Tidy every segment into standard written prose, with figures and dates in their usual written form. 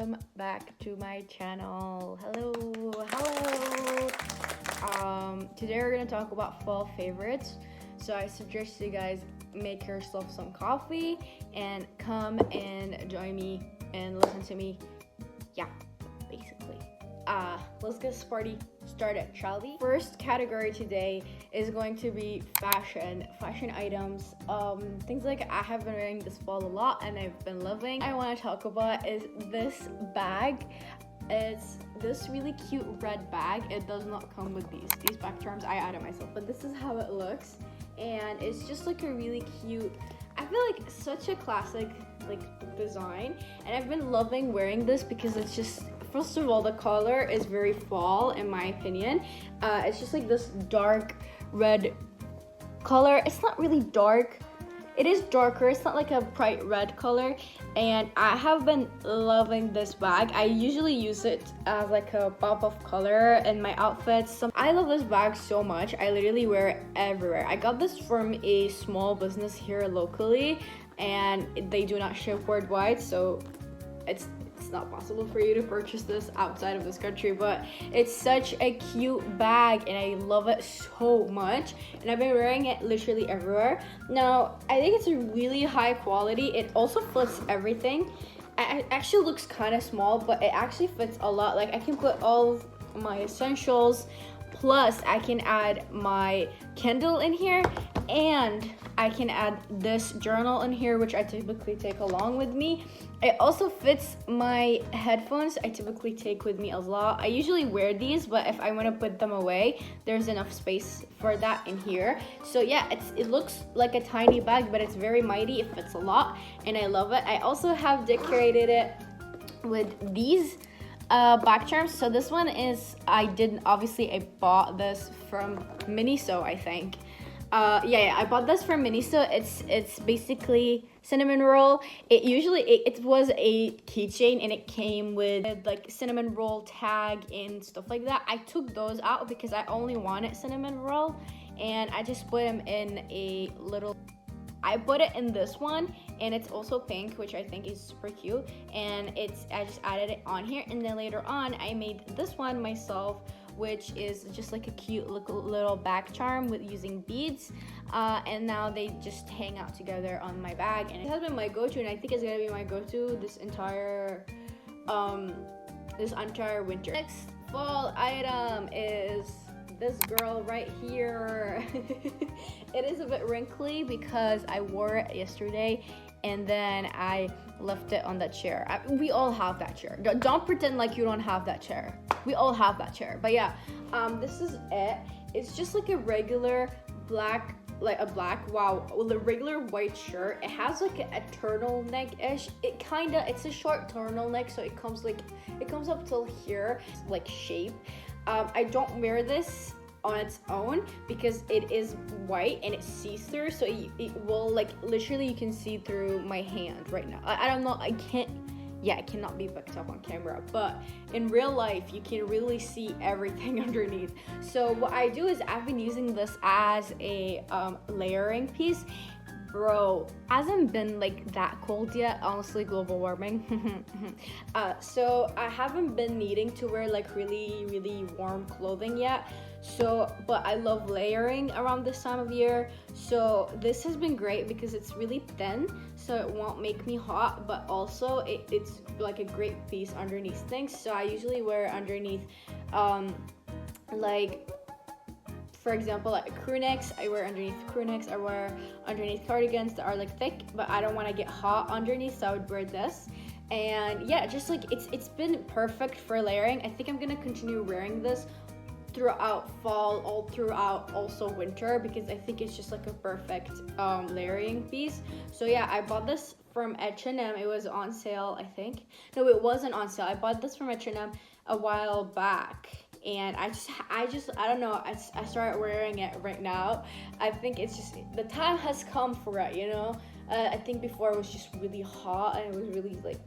welcome back to my channel. Hello. Today we're gonna talk about fall favorites. So I suggest you guys make yourself some coffee and come and join me and listen to me. Yeah, basically. Let's get this party started, shall we? First category today is going to be fashion items. Things like I have been wearing this fall a lot and I've been loving. I want to talk about is this bag. It's this really cute red bag. It does not come with these back charms. I added myself, but this is how it looks, and it's just like a really cute, I feel like such a classic like design, and I've been loving wearing this because it's just, first of all, the color is very fall in my opinion. It's just like this dark red color. It's not really dark, it is darker, it's not like a bright red color, and I have been loving this bag. I usually use it as like a pop of color in my outfits. I love this bag so much. I literally wear it everywhere. I got this from a small business here locally, and they do not ship worldwide, so it's not possible for you to purchase this outside of this country, but it's such a cute bag and I love it so much, and I've been wearing it literally everywhere. Now, I think it's a really high quality. It also fits everything. It actually looks kind of small, but it actually fits a lot. Like, I can put all of my essentials, plus I can add my Kindle in here, and I can add this journal in here, which I typically take along with me. It also fits my headphones. I typically take with me a lot. I usually wear these, but if I want to put them away, there's enough space for that in here. So yeah, it looks like a tiny bag, but it's very mighty. It fits a lot, and I love it. I also have decorated it with these back charms. So this one is, I bought this from Miniso, I think. I bought this from Miniso. It's basically cinnamon roll. It was a keychain, and it came with like cinnamon roll tag and stuff like that. I took those out because I only wanted cinnamon roll, and I just put them in a little, I put it in this one, and it's also pink, which I think is super cute, and I just added it on here. And then later on I made this one myself, which is just like a cute little back charm with using beads, and now they just hang out together on my bag, and it has been my go-to, and I think it's gonna be my go-to this entire winter. Next fall item is this girl right here. It is a bit wrinkly because I wore it yesterday and then I left it on that chair. We all have that chair. Don't pretend like you don't have that chair. We all have that chair. But yeah, this is it. It's just like a regular black, with a regular white shirt. It has like a turtleneck-ish. It's a short turtleneck, so it comes up till here, like shape. I don't wear this on its own because it is white and it sees through, so it will, like, literally you can see through my hand right now. I don't know, it cannot be picked up on camera, but in real life you can really see everything underneath. So what I do is I've been using this as a layering piece. Bro, hasn't been like that cold yet, honestly, global warming. So I haven't been needing to wear like really warm clothing yet, so but I love layering around this time of year. So this has been great because it's really thin, so it won't make me hot, but also it's like a great piece underneath things. So I usually wear underneath like, for example, like crew necks. I wear underneath crew necks. I wear underneath cardigans that are like thick, but I don't want to get hot underneath, so I would wear this. And yeah, just like it's been perfect for layering. I think I'm gonna continue wearing this throughout fall, all throughout also winter, because I think it's just like a perfect layering piece. So yeah, I bought this from H&M. It was on sale, I think. No, it wasn't on sale. I bought this from H&M a while back, and I don't know, I started wearing it right now. I think it's just the time has come for it, you know. I think before it was just really hot and it was really like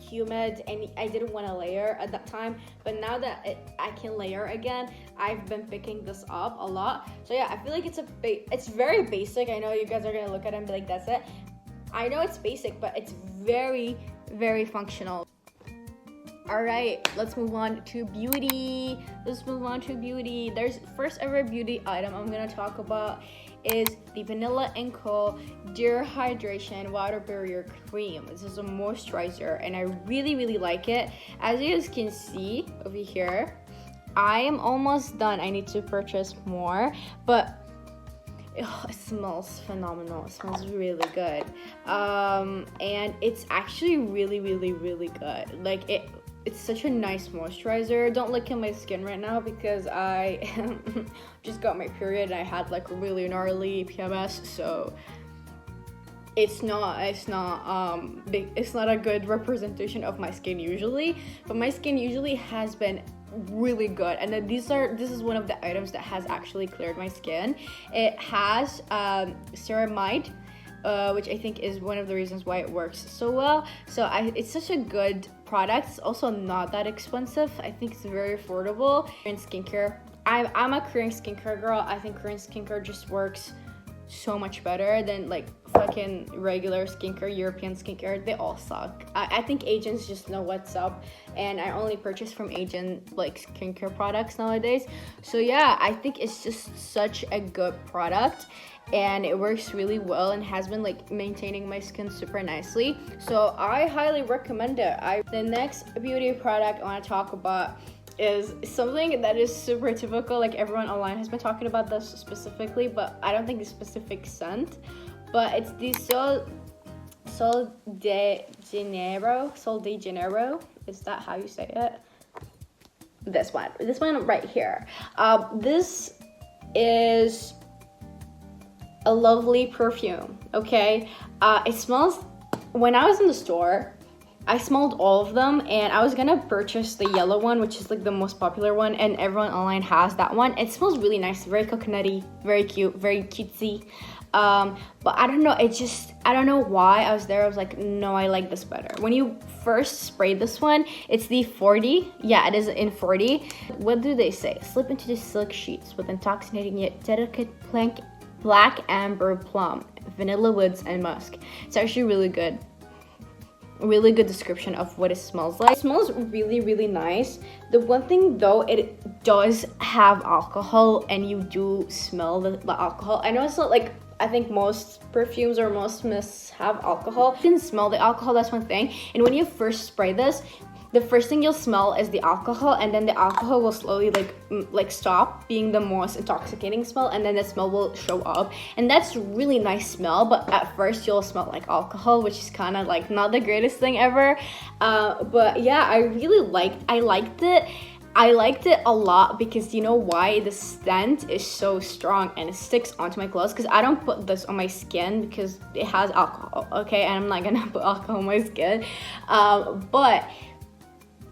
humid, and I didn't want to layer at that time, but now that I can layer again, I've been picking this up a lot. So yeah, I feel like it's very basic. I know you guys are gonna look at it and be like, that's it. I know it's basic, but it's very functional. All right, let's move on to beauty. There's first ever beauty item I'm gonna talk about is the Vanilla & Co. Dear Hydration Water Barrier Cream. This is a moisturizer and I really like it. As you guys can see over here, I am almost done. I need to purchase more, but it smells phenomenal. It smells really good. And it's actually really good. Like it's such a nice moisturizer. Don't look at my skin right now because I just got my period and I had like a really gnarly PMS, so it's not a good representation of my skin usually, but my skin usually has been really good. And then this is one of the items that has actually cleared my skin. It has ceramide, which I think is one of the reasons why it works so well. So it's such a good product. It's also not that expensive. I think it's very affordable. Korean skincare. I'm a Korean skincare girl. I think Korean skincare just works so much better than like fucking regular skincare, European skincare. They all suck. I think Asians just know what's up, and I only purchase from Asian like skincare products nowadays. So yeah, I think it's just such a good product and it works really well and has been like maintaining my skin super nicely. So I highly recommend it. The next beauty product I want to talk about is something that is super typical. Like everyone online has been talking about this specifically, but I don't think the specific scent. But it's the Sol de Janeiro. Is that how you say it? This one right here. This is a lovely perfume. Okay, it smells. When I was in the store, I smelled all of them and I was gonna purchase the yellow one, which is like the most popular one, and everyone online has that one. It smells really nice, very coconutty, very cute, very cutesy. But I don't know, I don't know why I was there. I was like, no, I like this better. When you first spray this one, it's the 40. Yeah, it is in 40. What do they say? Slip into the silk sheets with intoxicating yet delicate black amber plum, vanilla woods, and musk. It's actually really good. Really good description of what it smells like. It smells really nice. The one thing though, it does have alcohol and you do smell the alcohol. I know it's not like, I think most perfumes or most mists have alcohol. You can smell the alcohol, that's one thing. And when you first spray this, the first thing you'll smell is the alcohol, and then the alcohol will slowly like stop being the most intoxicating smell, and then the smell will show up, and that's really nice smell. But at first you'll smell like alcohol, which is kind of like not the greatest thing ever. But yeah, I liked it. I liked it a lot because you know why? The scent is so strong and it sticks onto my clothes, because I don't put this on my skin because it has alcohol, okay? And I'm not gonna put alcohol on my skin. But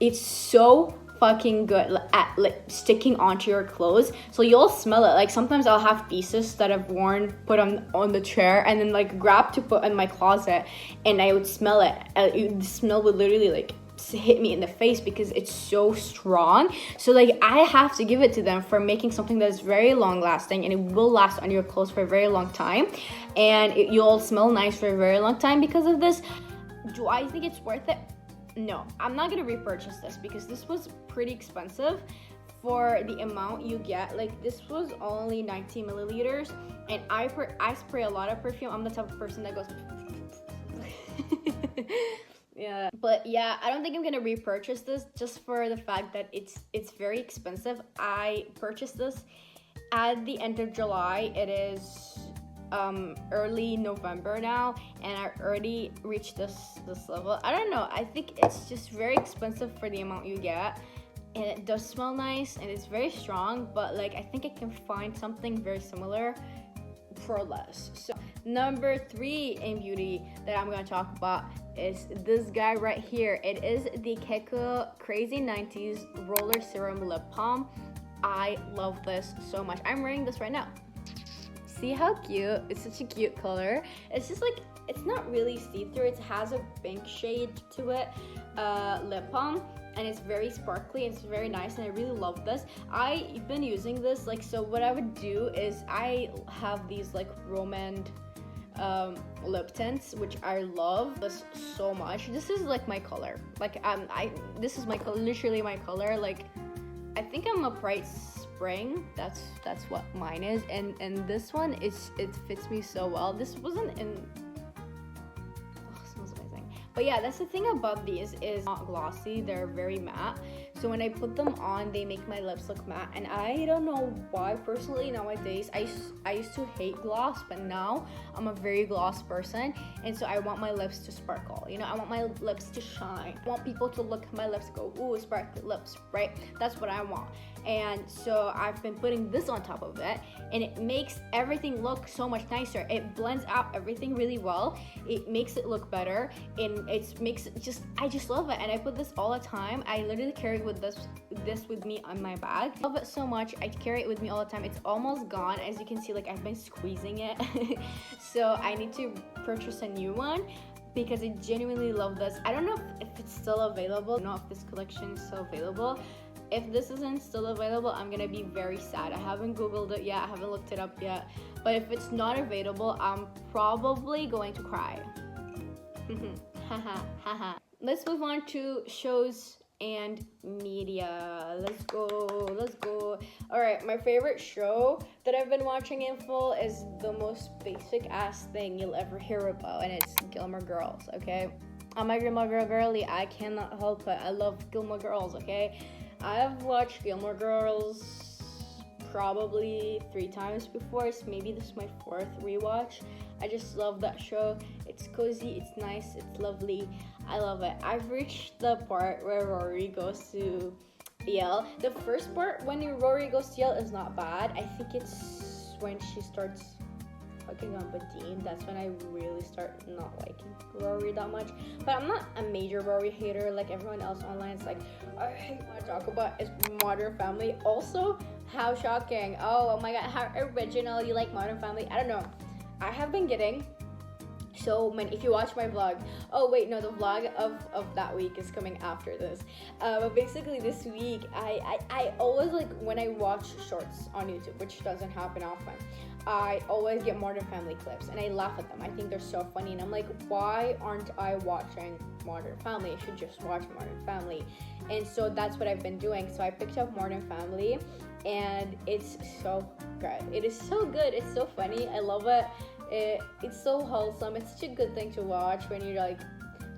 it's so fucking good at like sticking onto your clothes, so you'll smell it. Like sometimes I'll have pieces that I've worn put on the chair and then like grab to put in my closet, and I would smell it. The smell would literally like hit me in the face because it's so strong. So like I have to give it to them for making something that is very long lasting, and it will last on your clothes for a very long time, and you'll smell nice for a very long time because of this. Do I think it's worth it? No, I'm not gonna repurchase this because this was pretty expensive for the amount you get. Like this was only 19 milliliters, and I spray a lot of perfume. I'm the type of person that goes yeah, but yeah, I don't think I'm gonna repurchase this just for the fact that it's very expensive. I purchased this at the end of July. It is early November now, and I already reached this level. I don't know, I think it's just very expensive for the amount you get, and it does smell nice and it's very strong, but like I think I can find something very similar for less. So number 3 in beauty that I'm gonna talk about is this guy right here. It is the Keiko Crazy 90s Roller Serum Lip Balm. I love this so much. I'm wearing this right now. See how cute? It's such a cute color. It's just like, it's not really see-through. It has a pink shade to it, lip balm, and it's very sparkly and it's very nice, and I really love this. I've been using this, like, so what I would do is I have these like lip tints, which I love this so much. This is like my color. Like this is my literally my color. Like I think I'm a bright spring. That's what mine is. And this one it fits me so well. This wasn't in. Oh, smells amazing. But yeah, that's the thing about these is not glossy. They're very matte. So when I put them on, they make my lips look matte. And I don't know why personally nowadays, I used to hate gloss, but now I'm a very gloss person. And so I want my lips to sparkle. You know, I want my lips to shine. I want people to look at my lips and go, ooh, sparkly lips, right? That's what I want. And so I've been putting this on top of it, and it makes everything look so much nicer. It blends out everything really well. It makes it look better, and it makes it I just love it. And I put this all the time. I literally carry with this with me on my bag. I love it so much. I carry it with me all the time. It's almost gone. As you can see, like I've been squeezing it. So I need to purchase a new one because I genuinely love this. I don't know if it's still available. I don't know if this collection is still available. If this isn't still available, I'm gonna be very sad. I haven't Googled it yet. I haven't looked it up yet. But if it's not available, I'm probably going to cry. Let's move on to shows and media. Let's go. All right, my favorite show that I've been watching in full is the most basic ass thing you'll ever hear about, and it's Gilmore Girls. Okay, I'm a Gilmore Girl girly. I cannot help it. I love Gilmore Girls. Okay, I've watched Gilmore Girls probably 3 times before, so maybe this is my 4th rewatch. I just love that show. It's cozy, it's nice, it's lovely. I love it. I've reached the part where Rory goes to Yale. The first part when Rory goes to Yale is not bad. I think it's when she starts fucking on Badine. That's when I really start not liking Rory that much. But I'm not a major Rory hater like everyone else online. It's like, I hate what I talk about is Modern Family. Also, how shocking. Oh my god, how original. You like Modern Family? I don't know. I have been getting so many. If you watch my vlog, oh wait, no, the vlog of that week is coming after this. But basically this week, I always, like, when I watch shorts on YouTube, which doesn't happen often, I always get Modern Family clips and I laugh at them. I think they're so funny, and I'm like, why aren't I watching Modern Family? I should just watch Modern Family. And so that's what I've been doing. So I picked up Modern Family, and it's so good. It is so good. It's so funny. I love it. It's so wholesome. It's such a good thing to watch when you're like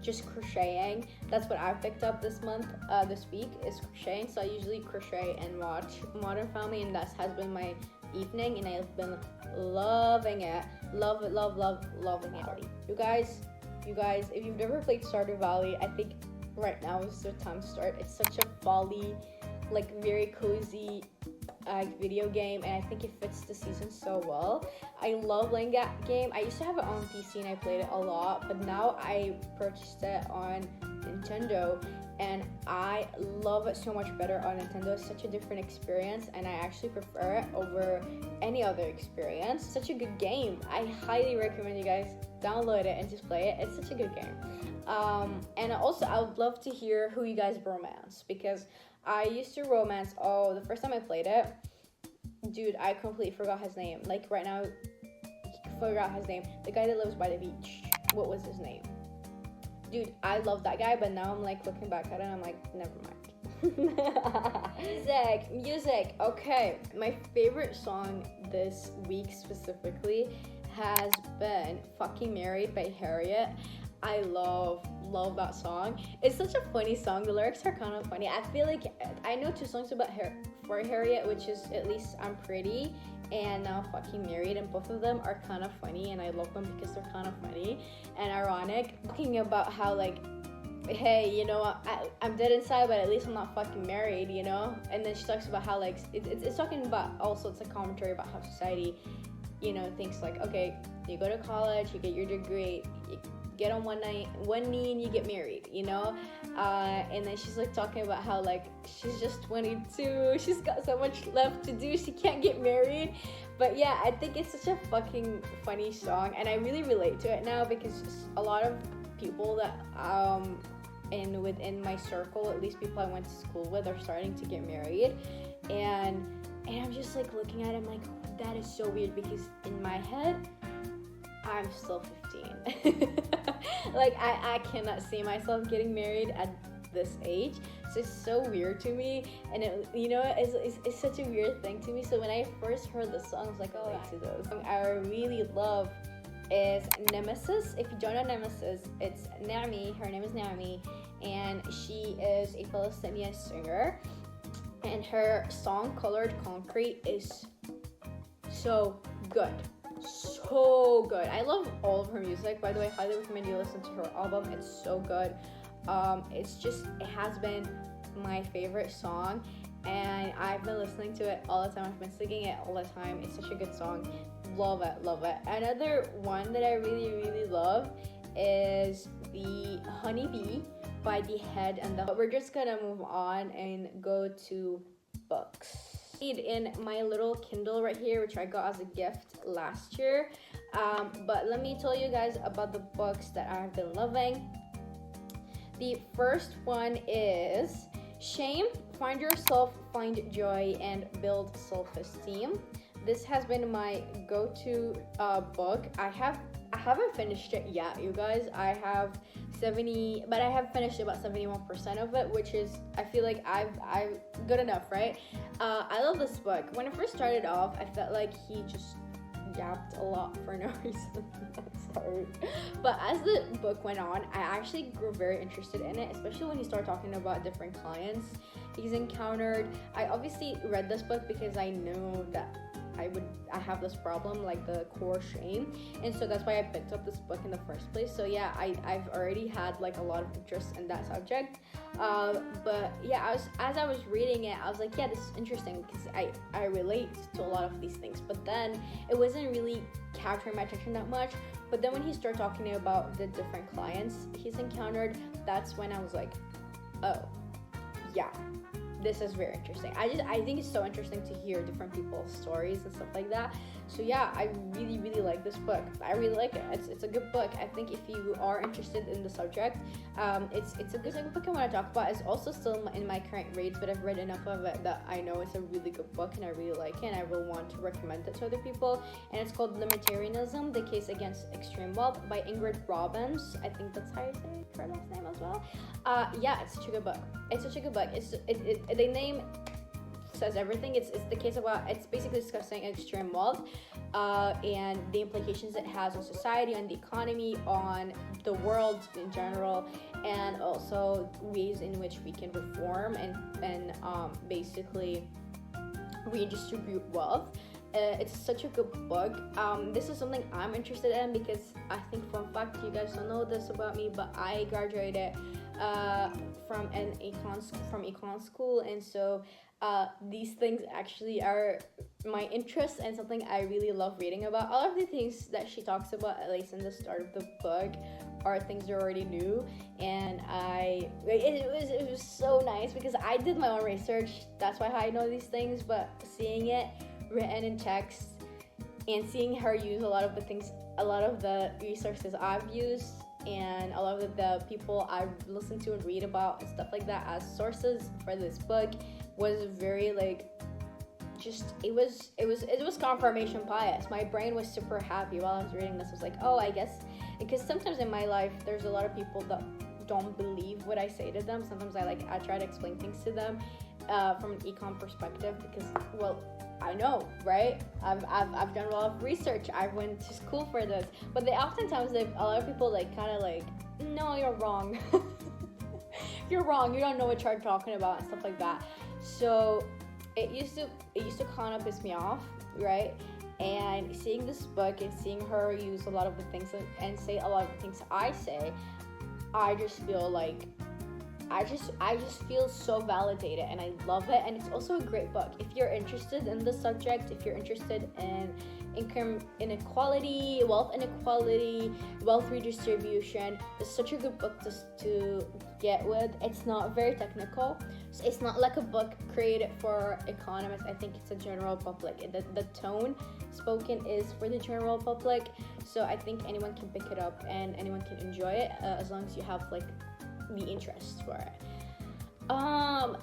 just crocheting. That's what I picked up this week is crocheting. So I usually crochet and watch Modern Family, and that has been my evening, and I've been loving it. Loving it. You guys, if you've never played Stardew Valley, I think right now is the time to start. It's such a folly, like very cozy video game, and I think it fits the season so well. I love playing that game. I used to have it on PC and I played it a lot, but now I purchased it on Nintendo, and I love it so much better on Nintendo. It's such a different experience, and I actually prefer it over any other experience. Such a good game. I highly recommend you guys download it and just play it. It's such a good game. And also I would love to hear who you guys romance, because I used to romance, the first time I played it, dude, I completely forgot his name. Like right now, forgot his name. The guy that lives by the beach. What was his name? Dude, I love that guy, but now I'm like looking back at it and I'm like, never mind. Music. Okay, my favorite song this week specifically has been Fucking Married by Harriet. I love that song. It's such a funny song. The lyrics are kind of funny. I feel like I know 2 songs about for Harriet, which is At Least I'm Pretty and Now Fucking Married, and both of them are kind of funny, and I love them because they're kind of funny and ironic. Talking about how, like, hey, you know, I'm dead inside, but at least I'm not fucking married, you know? And then she talks about how, like, it's talking about, also it's a commentary about how society, you know, thinks like, okay, you go to college, you get your degree, you get on one knee and you get married, you know? And then she's like talking about how, like, she's just 22, she's got so much left to do, she can't get married. But yeah, I think it's such a fucking funny song, and I really relate to it now because a lot of people that within my circle, at least people I went to school with, are starting to get married, and I'm just like looking at it, I'm like, that is so weird, because in my head I'm still 15. Like, I cannot see myself getting married at this age. So it's so weird to me, and it's such a weird thing to me. So when I first heard the song, I was like, oh, to those. I really love is Nemesis. If you don't know Nemesis, it's Naomi. Her name is Naomi, and she is a Palestinian singer, and her song Colored Concrete is so good. So good. I love all of her music. By the way, I highly recommend you listen to her album. It's so good. It has been my favorite song, and I've been listening to it all the time. I've been singing it all the time. It's such a good song. Love it. Another one that I really love is the Honeybee by The Head and the. But we're just gonna move on and go to books. In my little Kindle right here, which I got as a gift last year. But let me tell you guys about the books that I've been loving. The first one is Shame, Find Yourself, Find Joy, and Build Self-Esteem. This has been my go-to book. I haven't finished it yet, you guys. I have finished about 71% of it, which is, I feel like I've good enough, right? I love this book. When I first started off, I felt like he just yapped a lot for no reason. Sorry. But as the book went on, I actually grew very interested in it, especially when he started talking about different clients he's encountered. I obviously read this book because I know that I have this problem, like the core shame, and so that's why I picked up this book in the first place. So yeah, I've already had like a lot of interest in that subject, but yeah, as I was reading it, I was like, yeah, this is interesting because I relate to a lot of these things, but then it wasn't really capturing my attention that much. But then when he started talking about the different clients he's encountered, that's when I was like, oh yeah, this is very interesting. I think it's so interesting to hear different people's stories and stuff like that. So yeah, I really like this book. I really like it. It's a good book. I think if you are interested in the subject, it's a good book I want to talk about. It's also still in my current reads, but I've read enough of it that I know it's a really good book and I really like it, and I will want to recommend it to other people. And it's called Limitarianism: The Case Against Extreme Wealth by Ingrid Robbins. I think that's how you say her last name as well. Yeah, it's such a good book. The name says everything. It's the case about, it's basically discussing extreme wealth and the implications it has on society, on the economy, on the world in general, and also ways in which we can reform and basically redistribute wealth. It's such a good book. This is something I'm interested in because I think, fun fact, you guys don't know this about me, but I graduated from econ school, and so these things actually are my interest and something I really love reading about. All of the things that she talks about, at least in the start of the book, are things I already knew, and it was so nice because I did my own research. That's why I know these things, but seeing it written in text and seeing her use a lot of the resources I've used and a lot of the people I've listened to and read about and stuff like that as sources for this book was very like, just it was confirmation bias. My brain was super happy while I was reading this. I was like, oh, I guess, because sometimes in my life there's a lot of people that don't believe what I say to them. Sometimes I try to explain things to them from an econ perspective because, well, I know, right? I've done a lot of research. I went to school for this, but a lot of people kind of no, you're wrong. You're wrong. You don't know what you're talking about and stuff like that. So it used to kind of piss me off, right? And seeing this book and seeing her use a lot of the things and say a lot of the things I say, I just feel like I just feel so validated, and I love it. And it's also a great book if you're interested in the subject, if you're interested in income inequality, wealth inequality, wealth redistribution. It's such a good book to get with. It's not very technical. It's not like a book created for economists. I think it's a general public. The tone spoken is for the general public, so I think anyone can pick it up and anyone can enjoy it as long as you have the interest for it.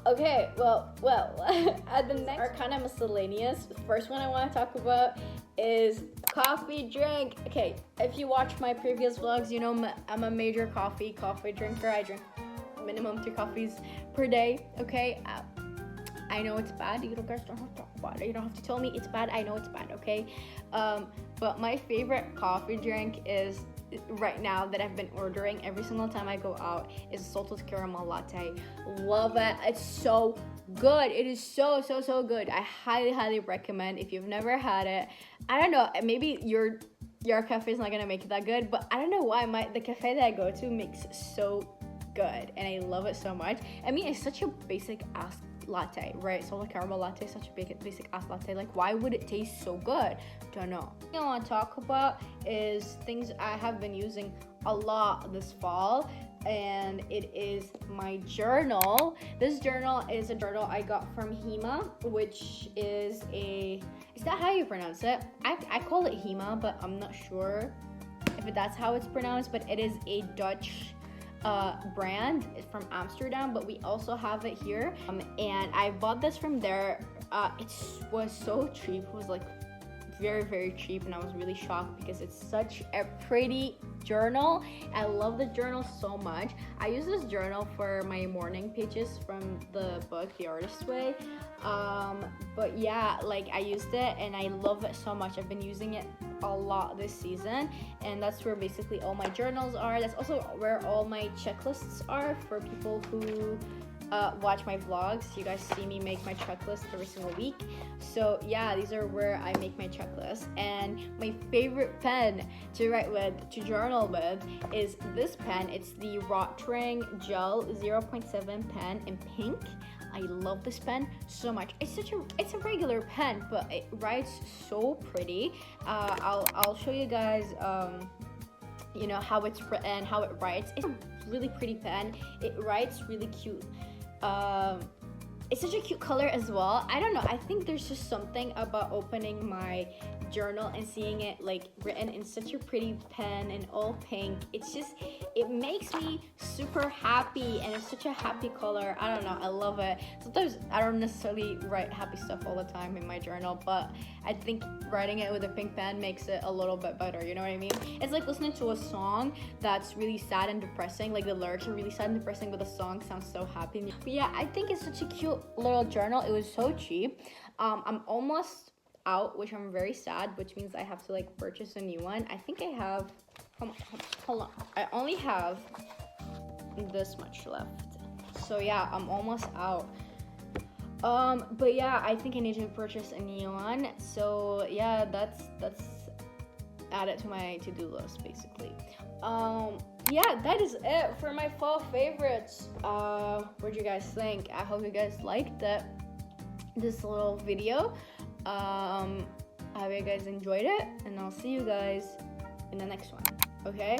Okay, well, the next are kind of miscellaneous. The first one I want to talk about is coffee drink. Okay, if you watch my previous vlogs, you know I'm a major coffee drinker. I drink minimum 3 coffees per day. Okay, I know it's bad. You guys don't have to talk about it. You don't have to tell me it's bad. I know it's bad. Okay, but my favorite coffee drink is right now that I've been ordering every single time I go out is salted caramel latte. Love it. It's so good. It is so good. I highly recommend if you've never had it. I don't know, maybe your cafe is not gonna make it that good, but I don't know why the cafe that I go to makes so good, and I love it so much. I mean, it's such a basic ass latte, right? Salted caramel latte is such a basic ass latte. Like, why would it taste so good? Don't know. What I want to talk about is things I have been using a lot this fall, and it is my journal. This journal is a journal I got from Hema, which is that how you pronounce it? I call it Hema, but I'm not sure if that's how it's pronounced, but it is a Dutch brand. It's from Amsterdam, but we also have it here, and I bought this from there. It was so cheap. It was like very cheap, and I was really shocked because it's such a pretty journal. I love the journal so much. I use this journal for my morning pages from the book The Artist's Way, but yeah, like I used it and I love it so much. I've been using it a lot this season, and that's where basically all my journals are. That's also where all my checklists are for people who watch my vlogs. You guys see me make my checklist every single week. So yeah, these are where I make my checklist. And my favorite pen to write with, to journal with, is this pen. It's the Rotring Gel 0.7 pen in pink. I love this pen so much. It's a regular pen, but it writes so pretty. I'll show you guys you know how it's written, how it writes. It's a really pretty pen. It writes really cute. It's such a cute color as well. I don't know, I think there's just something about opening my journal and seeing it like written in such a pretty pen and all pink. It makes me super happy, and it's such a happy color. I don't know, I love it. Sometimes I don't necessarily write happy stuff all the time in my journal, but I think writing it with a pink pen makes it a little bit better, you know what I mean? It's like listening to a song that's really sad and depressing, like the lyrics are really sad and depressing, but the song sounds so happy. But yeah, I think it's such a cute little journal. It was so cheap. I'm almost out, which I'm very sad, which means I have to like purchase a new one. I think I have, hold on, I only have this much left, so yeah, I'm almost out. But yeah, I think I need to purchase a new one. So yeah, that's added to my to-do list basically. Yeah, that is it for my fall favorites. What do you guys think? I hope you guys liked this little video. I hope you guys enjoyed it, and I'll see you guys in the next one. Okay?